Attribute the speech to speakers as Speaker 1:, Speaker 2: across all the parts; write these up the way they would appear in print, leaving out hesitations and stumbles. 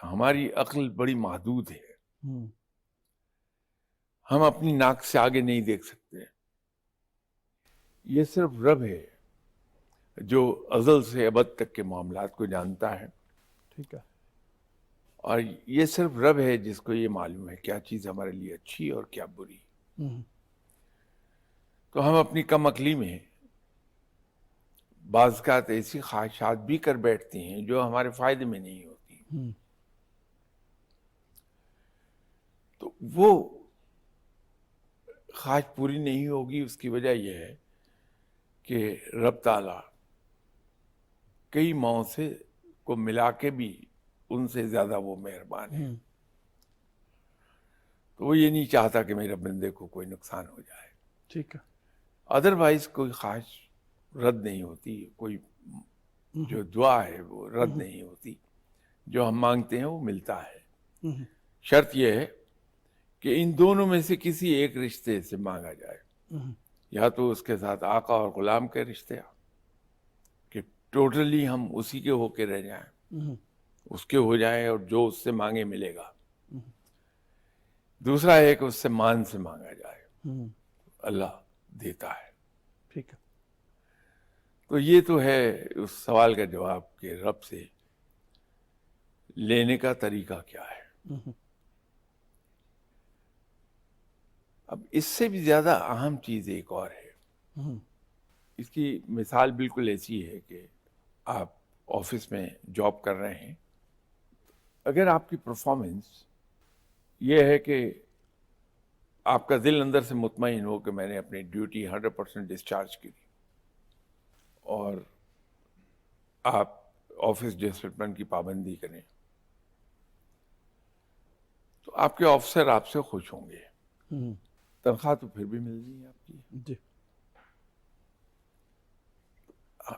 Speaker 1: ہماری عقل بڑی محدود ہے،
Speaker 2: ہوں،
Speaker 1: ہم اپنی ناک سے آگے نہیں دیکھ سکتے. یہ صرف رب ہے جو ازل سے ابد تک کے معاملات کو جانتا ہے،
Speaker 2: ٹھیک ہے.
Speaker 1: اور یہ صرف رب ہے جس کو یہ معلوم ہے کیا چیز ہمارے لیے اچھی اور کیا بری.
Speaker 2: ہوں،
Speaker 1: تو ہم اپنی کم عقلی میں بعض اوقات ایسی خواہشات بھی کر بیٹھتے ہیں جو ہمارے فائدے میں نہیں ہوتی.
Speaker 2: ہوں،
Speaker 1: تو وہ خواہش پوری نہیں ہوگی. اس کی وجہ یہ ہے کہ رب تعالیٰ کئی ماؤں سے کو ملا کے بھی ان سے زیادہ وہ مہربان ہے.
Speaker 2: ہوں،
Speaker 1: تو وہ یہ نہیں چاہتا کہ میرے بندے کو کوئی نقصان ہو جائے.
Speaker 2: ٹھیک ہے.
Speaker 1: ادروائز کوئی خواہش رد نہیں ہوتی، کوئی جو دعا ہے وہ رد نہیں ہوتی. جو ہم مانگتے ہیں وہ ملتا ہے.
Speaker 2: ہوں،
Speaker 1: شرط یہ ہے کہ ان دونوں میں سے کسی ایک رشتے سے مانگا جائے.
Speaker 2: ہوں،
Speaker 1: یا تو اس کے ساتھ آقا اور غلام کے رشتے کہ ٹوٹلی ہم اسی کے ہو کے رہ جائیں،
Speaker 2: ہوں،
Speaker 1: اس کے ہو جائیں اور جو اس سے مانگے ملے گا. دوسرا ہے کہ اس سے مان سے مانگا جائے،
Speaker 2: ہوں،
Speaker 1: اللہ دیتا ہے.
Speaker 2: ٹھیک ہے.
Speaker 1: تو یہ تو ہے اس سوال کا جواب کہ رب سے لینے کا طریقہ کیا ہے.
Speaker 2: ہوں،
Speaker 1: اب اس سے بھی زیادہ اہم چیز ایک اور ہے.
Speaker 2: ہوں،
Speaker 1: اس کی مثال بالکل ایسی ہے کہ آپ آفس میں جاب کر رہے ہیں. اگر آپ کی پرفارمنس یہ ہے کہ آپ کا دل اندر سے مطمئن ہو کہ میں نے اپنی ڈیوٹی 100% ڈسچارج کی اور آپ آفس ڈسپلن کی پابندی کریں، تو آپ کے آفیسر آپ سے خوش ہوں گے.
Speaker 2: ہوں،
Speaker 1: تنخواہ تو پھر بھی مل رہی ہے آپ کی.
Speaker 2: جی.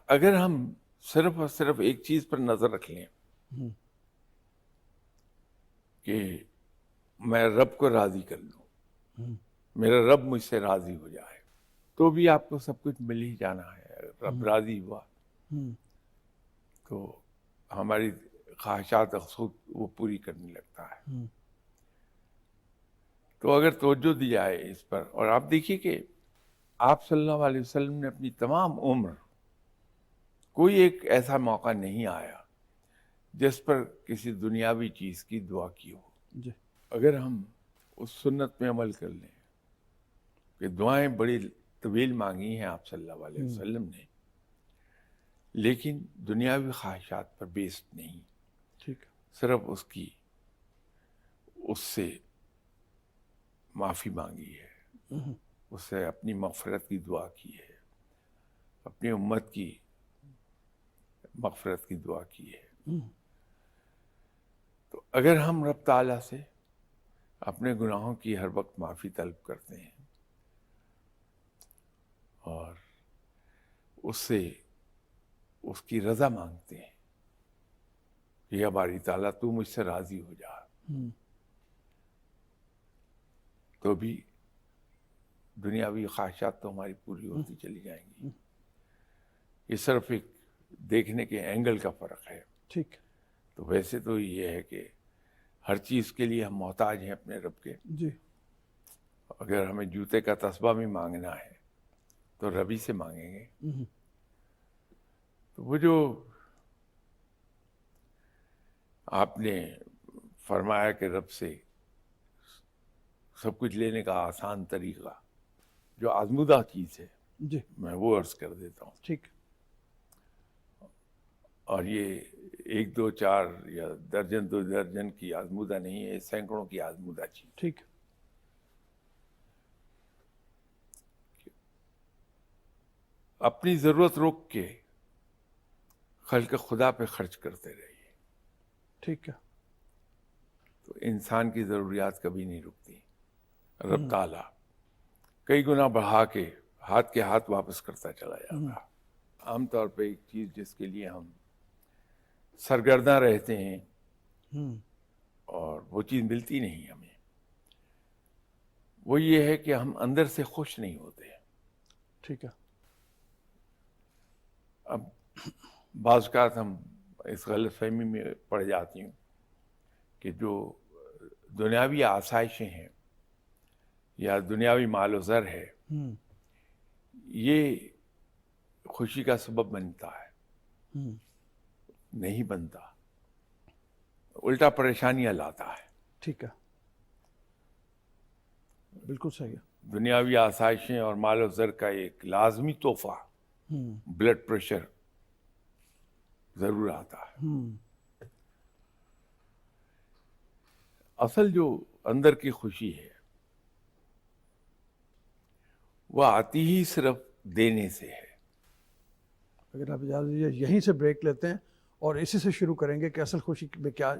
Speaker 1: اگر ہم صرف اور صرف ایک چیز پر نظر رکھ لیں
Speaker 2: ہوں،
Speaker 1: کہ میں رب کو راضی کر لوں،
Speaker 2: ہوں،
Speaker 1: میرا رب مجھ سے راضی ہو جائے، تو بھی آپ کو سب کچھ مل ہی جانا ہے. اگر رب راضی ہوا
Speaker 2: ہوں،
Speaker 1: تو ہماری خواہشات خود وہ پوری کرنے لگتا ہے.
Speaker 2: ہوں،
Speaker 1: تو اگر توجہ دی جائے اس پر، اور آپ دیکھیے کہ آپ صلی اللہ علیہ وسلم نے اپنی تمام عمر کوئی ایک ایسا موقع نہیں آیا جس پر کسی دنیاوی چیز کی دعا کی ہو.
Speaker 2: جی.
Speaker 1: اگر ہم اس سنت پہ عمل کر لیں کہ دعائیں بڑی طویل مانگی ہیں آپ صلی اللہ علیہ وسلم نے، لیکن دنیاوی خواہشات پر بیسڈ نہیں،
Speaker 2: ٹھیک ہے.
Speaker 1: صرف اس سے معافی مانگی ہے، اس سے اپنی مغفرت کی دعا کی ہے، اپنی امت کی مغفرت کی دعا کی ہے. تو اگر ہم رب تعالیٰ سے اپنے گناہوں کی ہر وقت معافی طلب کرتے ہیں اور اس سے اس کی رضا مانگتے ہیں کہ یا باری تعالیٰ تو مجھ سے راضی ہو جا، تو بھی دنیاوی خواہشات تو ہماری پوری ہوتی چلی جائیں گی. یہ صرف ایک دیکھنے کے اینگل کا فرق ہے.
Speaker 2: ٹھیک.
Speaker 1: تو ویسے تو یہ ہے کہ ہر چیز کے لیے ہم محتاج ہیں اپنے رب کے.
Speaker 2: جی.
Speaker 1: اگر ہمیں جوتے کا تسبیح بھی مانگنا ہے تو ربی سے مانگیں گے. تو وہ جو آپ نے فرمایا کہ رب سے سب کچھ لینے کا آسان طریقہ جو آزمودہ چیز ہے،
Speaker 2: جی.
Speaker 1: میں وہ عرض کر دیتا ہوں.
Speaker 2: ٹھیک.
Speaker 1: اور یہ 1 2 4 یا درجن 2 درجن کی آزمودہ نہیں ہے، سینکڑوں کی آزمودہ چیز.
Speaker 2: ٹھیک.
Speaker 1: اپنی ضرورت روک کے خلق خدا پہ خرچ کرتے رہیے.
Speaker 2: ٹھیک ہے.
Speaker 1: تو انسان کی ضروریات کبھی نہیں رکتی. رب تعالیٰ کئی گنا بڑھا کے ہاتھ واپس کرتا چلا جاتا. عام طور پہ ایک چیز جس کے لیے ہم سرگرداں رہتے ہیں اور وہ چیز ملتی نہیں ہمیں، وہ یہ ہے کہ ہم اندر سے خوش نہیں ہوتے.
Speaker 2: ٹھیک ہے.
Speaker 1: اب بعض اوقات ہم اس غلط فہمی میں پڑ جاتی ہوں کہ جو دنیاوی آسائشیں ہیں یا دنیاوی مال و زر ہے یہ خوشی کا سبب بنتا ہے، نہیں بنتا، الٹا پریشانیاں لاتا ہے۔
Speaker 2: ٹھیک ہے، بالکل صحیح ہے۔
Speaker 1: دنیاوی آسائشیں اور مال و زر کا ایک لازمی تحفہ بلڈ پریشر ضرور آتا ہے۔ اصل جو اندر کی خوشی ہے وہ آتی ہی صرف دینے سے ہے۔
Speaker 2: اگر آپ اجازت دیجیے یہیں سے بریک لیتے ہیں اور اسی سے شروع کریں گے کہ اصل خوشی میں کیا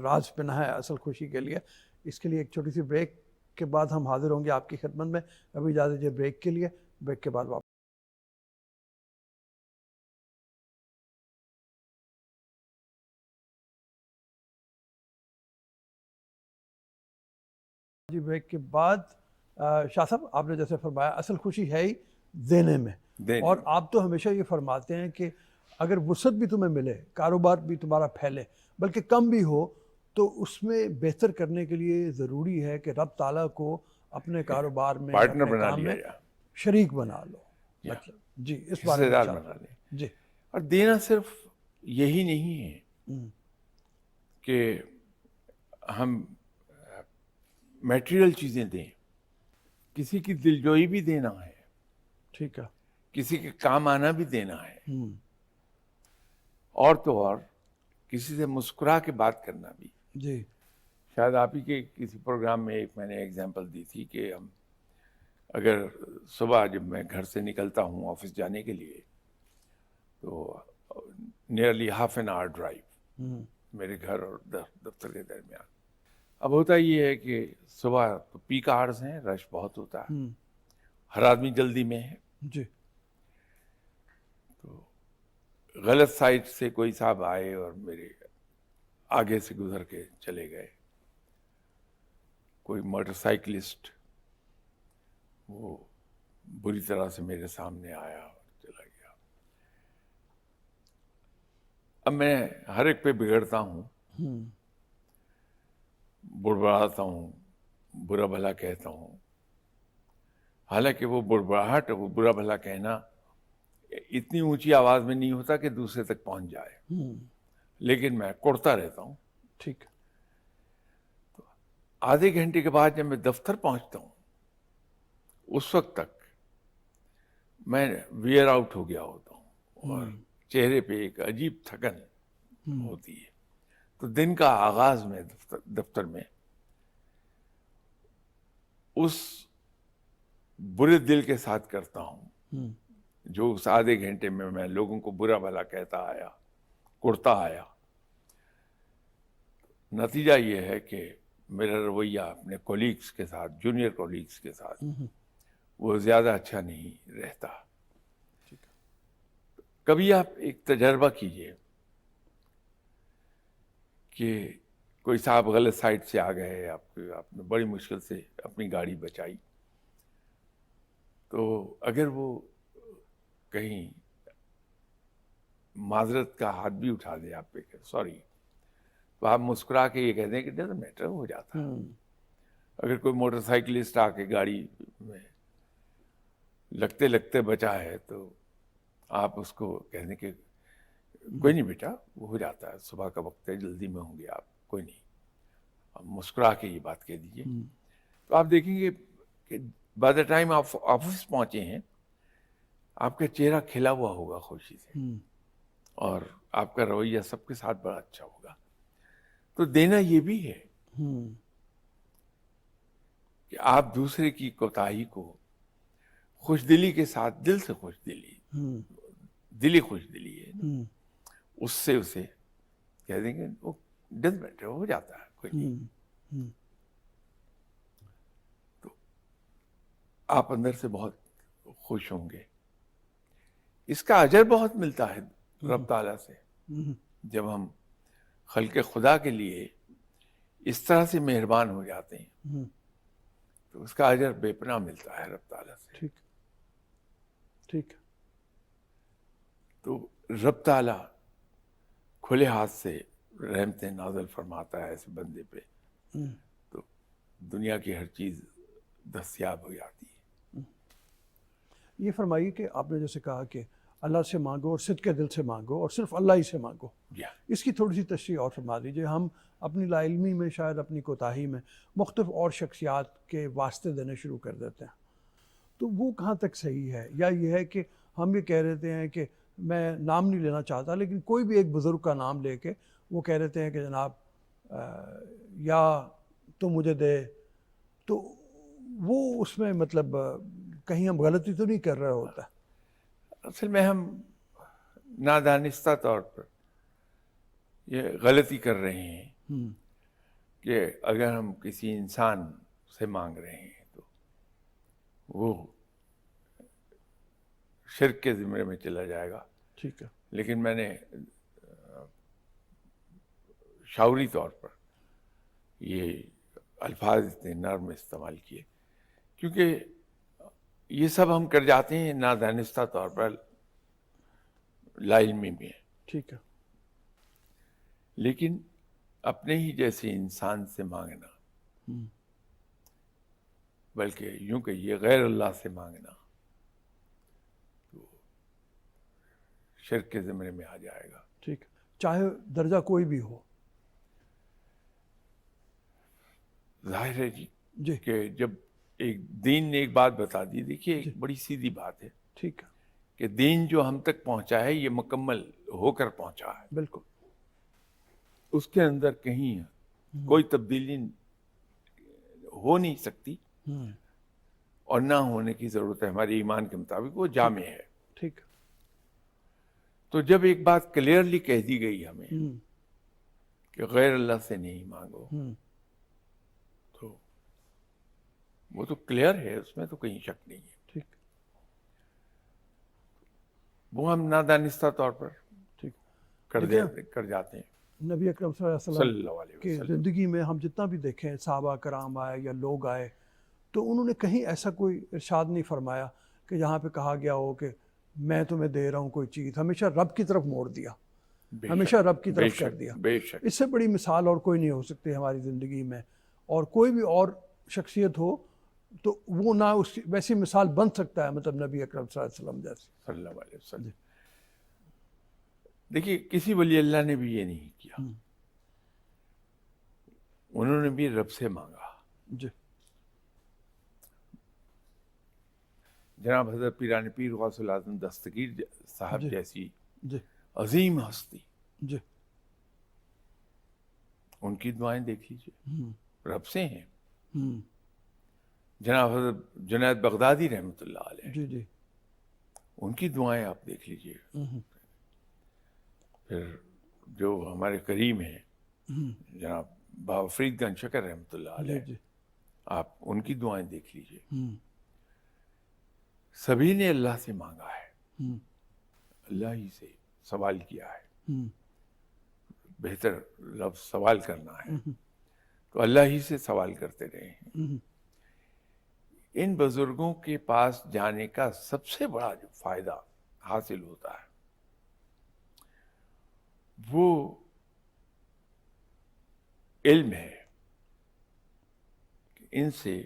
Speaker 2: راز پنہا ہے اصل خوشی کے لیے۔ اس کے لیے ایک چھوٹی سی بریک کے بعد ہم حاضر ہوں گے آپ کی خدمت میں۔ ابھی اجازت دیجیے بریک کے لیے، بریک کے بعد واپس جی بریک کے بعد شاہ صاحب آپ نے جیسے فرمایا اصل خوشی ہے ہی دینے میں، اور آپ تو ہمیشہ یہ فرماتے ہیں کہ اگر وسعت بھی تمہیں ملے، کاروبار بھی تمہارا پھیلے، بلکہ کم بھی ہو، تو اس میں بہتر کرنے کے لیے ضروری ہے کہ رب تعالیٰ کو اپنے کاروبار میں،
Speaker 1: پارٹنر
Speaker 2: اپنے
Speaker 1: بنا
Speaker 2: کام
Speaker 1: لیا
Speaker 2: میں
Speaker 1: جائے،
Speaker 2: شریک بنا لو۔ مطلب جی اس بارے
Speaker 1: حصے
Speaker 2: میں
Speaker 1: دار بنا لیں۔
Speaker 2: جی
Speaker 1: اور دینا صرف یہی نہیں ہے کہ ہم میٹیریل چیزیں دیں، کسی کی دلجوئی بھی دینا ہے،
Speaker 2: ٹھیک ہے،
Speaker 1: کسی کے کام آنا بھی دینا ہے، اور تو اور کسی سے مسکرا کے بات کرنا بھی۔
Speaker 2: جی
Speaker 1: شاید آپ ہی کے کسی پروگرام میں ایک میں نے ایگزامپل دی تھی کہ ہم اگر صبح جب میں گھر سے نکلتا ہوں آفس جانے کے لیے تو nearly half an hour drive میرے گھر اور دفتر کے درمیان۔ اب ہوتا یہ ہے کہ صبح تو پیک آورز ہیں، رش بہت ہوتا ہے، ہر آدمی جلدی میں ہے،
Speaker 2: جی
Speaker 1: تو غلط سائڈ سے کوئی صاحب آئے اور میرے آگے سے گزر کے چلے گئے۔ کوئی موٹر سائیکلسٹ وہ بری طرح سے میرے سامنے آیا اور چلا گیا۔ اب میں ہر ایک پہ بگڑتا ہوں، بڑبڑاتا ہوں، برا بھلا کہتا ہوں، حالانکہ وہ بڑبڑاہٹ، وہ برا بھلا کہنا اتنی اونچی آواز میں نہیں ہوتا کہ دوسرے تک پہنچ جائے، لیکن میں کوڑتا رہتا ہوں۔
Speaker 2: ٹھیک،
Speaker 1: آدھے گھنٹے کے بعد جب میں دفتر پہنچتا ہوں اس وقت تک میں ویئر آؤٹ ہو گیا ہوتا ہوں اور چہرے پہ ایک عجیب تھکن ہوتی ہے۔ تو دن کا آغاز میں دفتر میں اس برے دل کے ساتھ کرتا ہوں جو اس آدھے گھنٹے میں لوگوں کو برا بھلا کہتا آیا، کڑتا آیا۔ نتیجہ یہ ہے کہ میرا رویہ اپنے کولیگز کے ساتھ، جونیئر کولیگز کے ساتھ وہ زیادہ اچھا نہیں رہتا۔ کبھی آپ ایک تجربہ کیجئے کہ کوئی صاحب غلط سائڈ سے آ گئے، آپ نے بڑی مشکل سے اپنی گاڑی بچائی، تو اگر وہ کہیں معذرت کا ہاتھ بھی اٹھا دے آپ پہ کہ سوری، تو آپ مسکرا کے یہ کہہ دیں کہ ڈزنٹ میٹر، ہو جاتا ہے۔ اگر کوئی موٹر سائیکلسٹ آ کے گاڑی میں لگتے لگتے بچا ہے تو آپ اس کو کہہ دیں کہ کوئی نہیں بیٹا، وہ ہو جاتا ہے، صبح کا وقت ہے، جلدی میں ہوں گے آپ، کوئی نہیں، آپ مسکرا کے یہ بات کہہ دیجیے۔ تو آپ دیکھیں گے کہ بائی دا ٹائم آپ آفس پہنچے ہیں آپ کا چہرہ کھلا ہوا ہوگا خوشی سے، اور آپ کا رویہ سب کے ساتھ بڑا اچھا ہوگا۔ تو دینا یہ بھی ہے کہ آپ دوسرے کی کوتاہی کو خوش دلی کے ساتھ، دل سے خوش دلی، دلی خوش دلی ہے، اس سے اسے کہہ دیں گے وہ ڈزنٹ میٹر، ہو جاتا ہے، کوئی نہیں۔ تو آپ اندر سے بہت خوش ہوں گے۔ اس کا اجر بہت ملتا ہے رب تعالیٰ سے، جب ہم خلق خدا کے لیے اس طرح سے مہربان ہو جاتے ہیں تو اس کا اجر بے پناہ ملتا ہے رب تعالیٰ سے۔
Speaker 2: ٹھیک ٹھیک،
Speaker 1: تو رب تعالیٰ کھلے ہاتھ سے رحمتیں نازل فرماتا ہے ایسے بندے پہ تو دنیا کی ہر چیز دستیاب ہو جاتی ہے۔
Speaker 2: یہ فرمائیے کہ آپ نے جیسے کہا کہ اللہ سے مانگو اور صدق کے دل سے مانگو اور صرف اللہ ہی سے مانگو، اس کی تھوڑی سی تشریح اور فرما دیجیے۔ ہم اپنی لا علمی میں شاید اپنی کوتاہی میں مختلف اور شخصیات کے واسطے دینے شروع کر دیتے ہیں، تو وہ کہاں تک صحیح ہے؟ یا یہ ہے کہ ہم یہ کہہ رہتے ہیں کہ میں نام نہیں لینا چاہتا لیکن کوئی بھی ایک بزرگ کا نام لے کے وہ کہہ رہتے ہیں کہ جناب یا تو مجھے دے، تو وہ اس میں مطلب کہیں ہم غلطی تو نہیں کر رہے ہوتا؟
Speaker 1: اصل میں ہم نادانستہ طور پر یہ غلطی کر رہے ہیں کہ اگر ہم کسی انسان سے مانگ رہے ہیں تو وہ شرک کے زمرے میں چلا جائے گا۔
Speaker 2: ٹھیک ہے،
Speaker 1: لیکن میں نے شعوری طور پر یہ الفاظ اتنے نرم استعمال کیے کیونکہ یہ سب ہم کر جاتے ہیں نادانستہ طور پر، لا علمی میں،
Speaker 2: ٹھیک ہے،
Speaker 1: لیکن اپنے ہی جیسے انسان سے مانگنا، بلکہ یوں کہ یہ غیر اللہ سے مانگنا تو شرک کے زمرے میں آ جائے گا۔
Speaker 2: ٹھیک ہے، چاہے درجہ کوئی بھی ہو۔
Speaker 1: ظاہر ہے
Speaker 2: جی
Speaker 1: کہ جب ایک دین نے ایک بات بتا دی، دیکھیے ایک بڑی سیدھی بات ہے
Speaker 2: ٹھیک ہے،
Speaker 1: کہ دین جو ہم تک پہنچا ہے یہ مکمل ہو کر پہنچا ہے،
Speaker 2: بالکل،
Speaker 1: اس کے اندر کہیں کوئی تبدیلی ہو نہیں سکتی اور نہ ہونے کی ضرورت ہے، ہمارے ایمان کے مطابق وہ جامع ہے۔
Speaker 2: ٹھیک ہے،
Speaker 1: تو جب ایک بات کلیئرلی کہہ دی گئی ہمیں کہ غیر اللہ سے نہیں مانگو، تو وہ تو کلیئر ہے، اس میں تو کہیں شک نہیں ہے۔
Speaker 2: ٹھیک،
Speaker 1: وہ ہم نادانستہ طور پر
Speaker 2: ٹھیک
Speaker 1: کر جاتے ہیں۔
Speaker 2: نبی اکرم صلی
Speaker 1: صلی
Speaker 2: اللہ
Speaker 1: اللہ
Speaker 2: علیہ
Speaker 1: علیہ
Speaker 2: وسلم کی
Speaker 1: وسلم
Speaker 2: زندگی میں ہم جتنا بھی دیکھیں، صحابہ کرام آئے یا لوگ آئے، تو انہوں نے کہیں ایسا کوئی ارشاد نہیں فرمایا کہ جہاں پہ کہا گیا ہو کہ میں تمہیں دے رہا ہوں کوئی چیز، ہمیشہ رب کی طرف موڑ دیا، ہمیشہ رب کی طرف کر دیا۔
Speaker 1: بے شک
Speaker 2: اس سے بڑی مثال اور کوئی نہیں ہو سکتی ہماری زندگی میں، اور کوئی بھی اور شخصیت ہو تو وہ نہ اس ویسی مثال بن سکتا ہے، مطلب نبی اکرم صلی اللہ علیہ وسلم جیسی۔
Speaker 1: صلی اللہ علیہ وسلم۔ دیکھیے کسی ولی اللہ نے بھی یہ نہیں کیا، انہوں نے بھی رب سے مانگا۔
Speaker 2: جی،
Speaker 1: جناب حضرت پیران پیر غوث العظم دستگیر صاحب جیسی
Speaker 2: جی،
Speaker 1: عظیم ہستی،
Speaker 2: جی،
Speaker 1: ان کی دعائیں دیکھ لیجیے، رب سے ہیں۔
Speaker 2: ہوں،
Speaker 1: جناب حضرت جنید بغدادی رحمۃ اللہ علیہ،
Speaker 2: جی، جی،
Speaker 1: ان کی دعائیں آپ دیکھ لیجیے۔ پھر جو ہمارے کریم ہیں جناب بابا فرید گنج شکر رحمۃ اللہ
Speaker 2: جی،
Speaker 1: علیہ،
Speaker 2: جی،
Speaker 1: آپ ان کی دعائیں دیکھ لیجیے۔ سبھی نے اللہ سے مانگا ہے، اللہ ہی سے سوال کیا ہے۔ بہتر لفظ سوال کرنا ہے تو اللہ ہی سے سوال کرتے رہے ہیں۔ ان بزرگوں کے پاس جانے کا سب سے بڑا جو فائدہ حاصل ہوتا ہے وہ علم ہے کہ ان سے،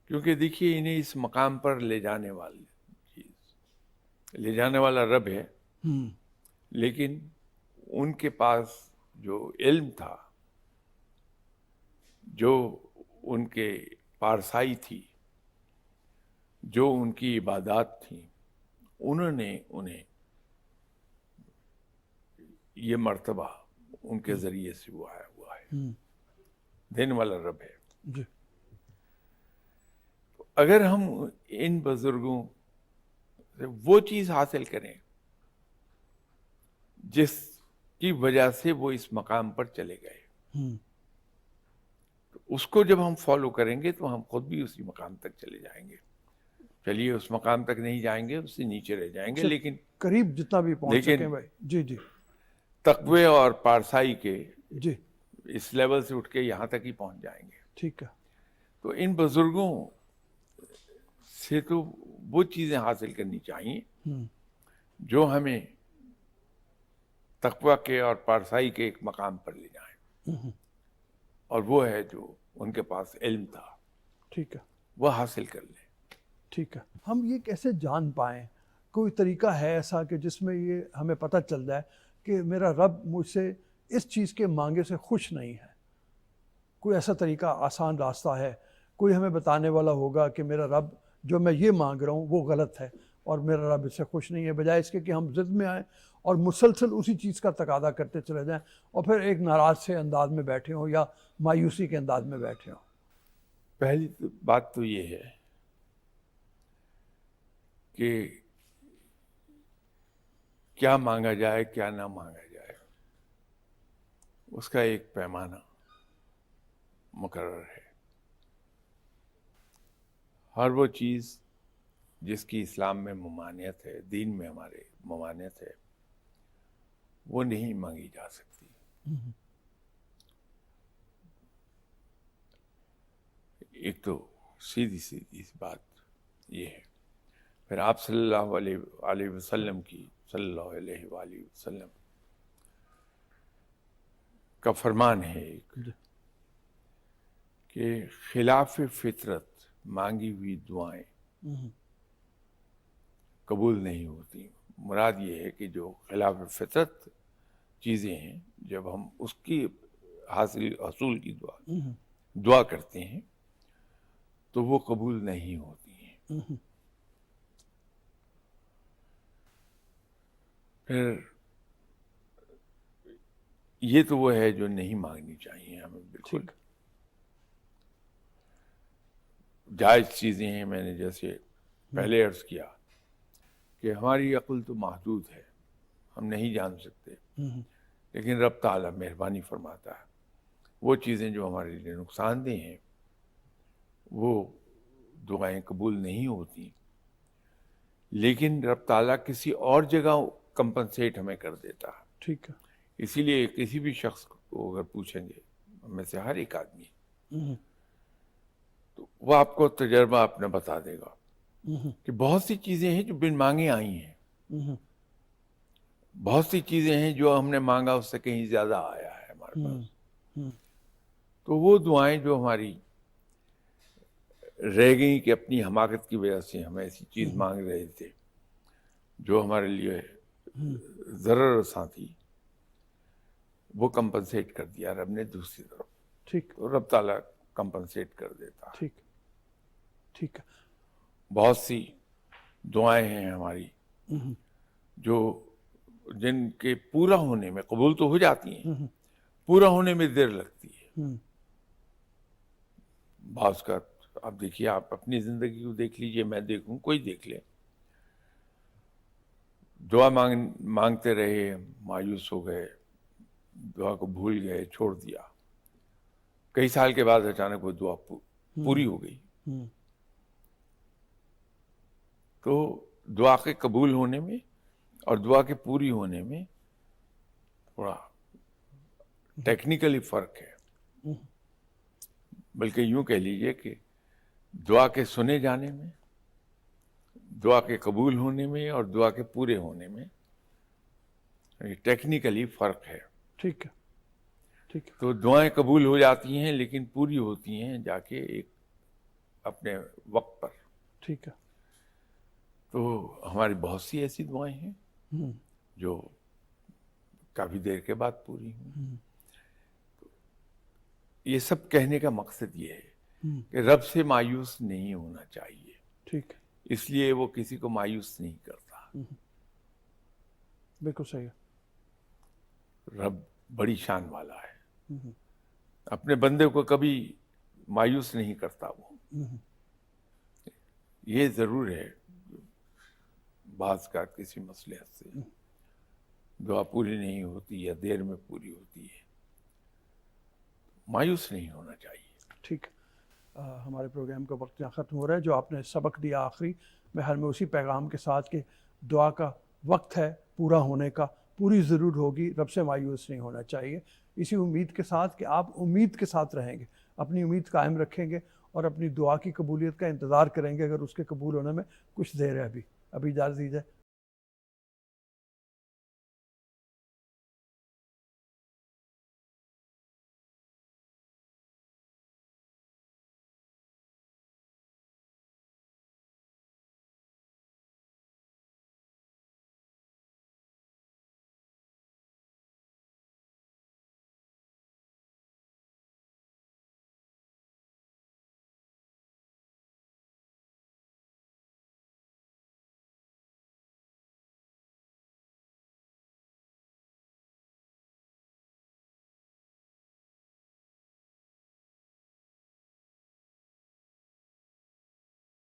Speaker 1: کیونکہ دیکھیے انہیں اس مقام پر لے جانے والا رب ہے، لیکن ان کے پاس جو علم تھا، جو ان کے پارسائی تھی، جو ان کی عبادات تھیں، انہوں نے انہیں یہ مرتبہ ان کے ذریعے سے وہ آیا ہوا ہے، دینے والا رب ہے۔
Speaker 2: جی،
Speaker 1: اگر ہم ان بزرگوں سے وہ چیز حاصل کریں جس کی وجہ سے وہ اس مقام پر چلے گئے، تو اس کو جب ہم فالو کریں گے تو ہم خود بھی اسی مقام تک چلے جائیں گے۔ چلیے اس مقام تک نہیں جائیں گے، اس سے نیچے رہ جائیں گے، لیکن
Speaker 2: قریب جتنا بھی پہنچ سکیں بھائی۔ جی، جی،
Speaker 1: تقوی اور پارسائی کے
Speaker 2: جی،
Speaker 1: اس لیول سے اٹھ کے یہاں تک ہی پہنچ جائیں گے۔
Speaker 2: ٹھیک ہے،
Speaker 1: تو ان بزرگوں سے تو وہ چیزیں حاصل کرنی چاہیے جو ہمیں تقوی کے اور پارسائی کے ایک مقام پر لے جائیں، اور وہ ہے جو ان کے پاس علم تھا،
Speaker 2: ٹھیک ہے،
Speaker 1: وہ حاصل کر لیں۔
Speaker 2: ٹھیک ہے۔ ہم یہ کیسے جان پائیں؟ کوئی طریقہ ہے ایسا کہ جس میں یہ ہمیں پتہ چل جائے کہ میرا رب مجھ سے اس چیز کے مانگے سے خوش نہیں ہے؟ کوئی ایسا طریقہ، آسان راستہ ہے؟ کوئی ہمیں بتانے والا ہوگا کہ میرا رب جو میں یہ مانگ رہا ہوں وہ غلط ہے اور میرا رب اس سے خوش نہیں ہے، بجائے اس کے کہ ہم ضد میں آئیں اور مسلسل اسی چیز کا تقاضا کرتے چلے جائیں اور پھر ایک ناراض سے انداز میں بیٹھے ہوں یا مایوسی کے انداز میں بیٹھے ہوں؟
Speaker 1: پہلی بات تو یہ ہے کہ کیا مانگا جائے کیا نہ مانگا جائے، اس کا ایک پیمانہ مقرر ہے۔ ہر وہ چیز جس کی اسلام میں ممانعت ہے، دین میں ہمارے ممانعت ہے، وہ نہیں مانگی جا سکتی۔ ایک تو سیدھی سیدھی بات یہ ہے۔ پھر آپ صلی اللہ علیہ وسلم کی، صلی اللہ علیہ وآلہ وسلم کا فرمان ہے ایک کہ خلاف فطرت مانگی ہوئی دعائیں قبول نہیں ہوتی۔ مراد یہ ہے کہ جو خلاف فطرت چیزیں ہیں، جب ہم اس کی حصول کی دعا کرتے ہیں تو وہ قبول نہیں ہوتی ہیں۔ پھر یہ تو وہ ہے جو نہیں مانگنی چاہیے ہمیں، بالکل جائز چیزیں ہیں۔ میں نے جیسے پہلے عرض کیا کہ ہماری عقل تو محدود ہے، ہم نہیں جان سکتے، لیکن رب تعالیٰ مہربانی فرماتا ہے۔ وہ چیزیں جو ہمارے لیے نقصان دہ ہیں وہ دعائیں قبول نہیں ہوتی، لیکن رب تعالیٰ کسی اور جگہ کمپنسیٹ ہمیں کر دیتا ہے۔
Speaker 2: ٹھیک ہے۔
Speaker 1: اسی لیے کسی بھی شخص کو اگر پوچھیں گے، ہم میں سے ہر ایک آدمی، تو وہ آپ کو تجربہ اپنا بتا دے گا کہ بہت سی چیزیں ہیں جو بن مانگے آئی ہیں، بہت سی چیزیں ہیں جو ہم نے مانگا اس سے کہیں زیادہ آیا ہے ہمارے پاس۔ تو وہ دعائیں جو ہماری رہ گئیں کہ اپنی حماقت کی وجہ سے ہم ایسی چیز مانگ رہے تھے جو ہمارے لیے ضرر رساں تھی، وہ کمپنسیٹ کر دیا رب نے دوسری طرف۔
Speaker 2: ٹھیک،
Speaker 1: تو رب تعالیٰ کمپنسیٹ کر دیتا ہے۔
Speaker 2: ٹھیک، ٹھیک ہے۔
Speaker 1: بہت سی دعائیں ہیں ہماری جو جن کے پورا ہونے میں، قبول تو ہو جاتی ہیں، پورا ہونے میں دیر لگتی ہے۔ بعض کا آپ دیکھیے، آپ اپنی زندگی کو دیکھ لیجئے، میں دیکھوں، کوئی دیکھ لے، دعا مانگتے رہے، مایوس ہو گئے، دعا کو بھول گئے، چھوڑ دیا، کئی سال کے بعد اچانک وہ دعا پوری ہو گئی۔ تو دعا کے قبول ہونے میں اور دعا کے پوری ہونے میں تھوڑا ٹیکنیکلی فرق ہے، بلکہ یوں کہہ لیجئے کہ دعا کے سنے جانے میں، دعا کے قبول ہونے میں اور دعا کے پورے ہونے میں ٹیکنیکلی فرق ہے۔
Speaker 2: ٹھیک ہے، ٹھیک ہے۔
Speaker 1: تو دعائیں قبول ہو جاتی ہیں لیکن پوری ہوتی ہیں جا کے ایک اپنے وقت پر۔
Speaker 2: ٹھیک ہے۔
Speaker 1: تو ہماری بہت سی ایسی دعائیں ہیں جو کافی دیر کے بعد پوری ہوئی۔ یہ سب کہنے کا مقصد یہ ہے کہ رب سے مایوس نہیں ہونا چاہیے،
Speaker 2: ٹھیک ہے،
Speaker 1: اس لیے وہ کسی کو مایوس نہیں کرتا۔
Speaker 2: بالکل صحیح ہے۔
Speaker 1: رب بڑی شان والا ہے، اپنے بندے کو کبھی مایوس نہیں کرتا۔ وہ یہ ضرور ہے بعض کا کسی مسئلے سے دعا پوری نہیں ہوتی یا دیر میں پوری ہوتی ہے، مایوس نہیں ہونا چاہیے۔
Speaker 2: ٹھیک، ہمارے پروگرام کا وقت یہاں ختم ہو رہا ہے۔ جو آپ نے سبق دیا آخری میں ہر میں اسی پیغام کے ساتھ کہ دعا کا وقت ہے پورا ہونے کا، پوری ضرور ہوگی، رب سے مایوس نہیں ہونا چاہیے، اسی امید کے ساتھ کہ آپ امید کے ساتھ رہیں گے، اپنی امید قائم رکھیں گے اور اپنی دعا کی قبولیت کا انتظار کریں گے، اگر اس کے قبول ہونے میں کچھ دیر ہے۔ ابھی اجازت دیجیے،